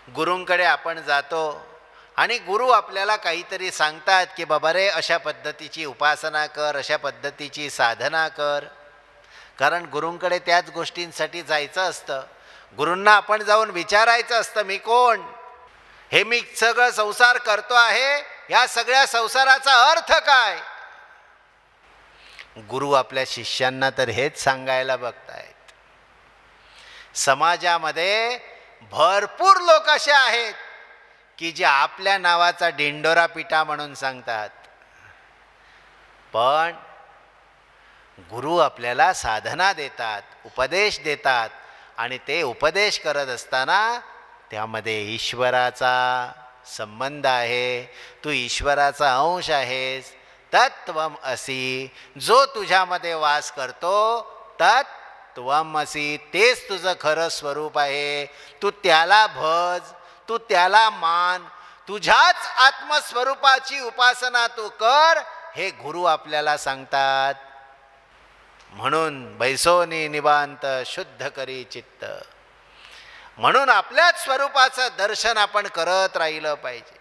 गुरूंकडे आपण जातो आणि गुरु आपल्याला काहीतरी सांगतात की बाबा रे अशा पद्धतीची उपासना कर, अशा पद्धतीची साधना कर. कारण गुरूंकडे त्याच गोष्टींसाठी जायचं असतं. गुरूंना आपण जाऊन विचारायचं असतं, मी कोण, हे मी सगळं संसार करतो आहे, या सगळ्या संसाराचा अर्थ काय. गुरु आपल्या शिष्यांना तर हेच सांगायला बघतायत. समाजामध्ये भरपूर लोक असे आहेत की जे आपल्या नावाचा डिंडोरा पिटा म्हणून सांगतात, पण गुरु आपल्याला साधना देतात, उपदेश देतात, आणि ते उपदेश करत असताना त्यामध्ये ईश्वराचा संबंध आहे. तू ईश्वराचा अंश आहेस. तत्त्वम असी, जो तुझ्यामध्ये वास करतो तत्त्वम असी, तेच तुझं खरं स्वरूप आहे. तू त्याला भज, तू त्याला मान, तुझ्याच आत्मस्वरूपाची उपासना तू कर, हे गुरु आपल्याला सांगतात. म्हणून बैसोनी निवांत शुद्ध करी चित्त, म्हणून आपल्याच स्वरूपाचं दर्शन आपण करत राहिलं पाहिजे.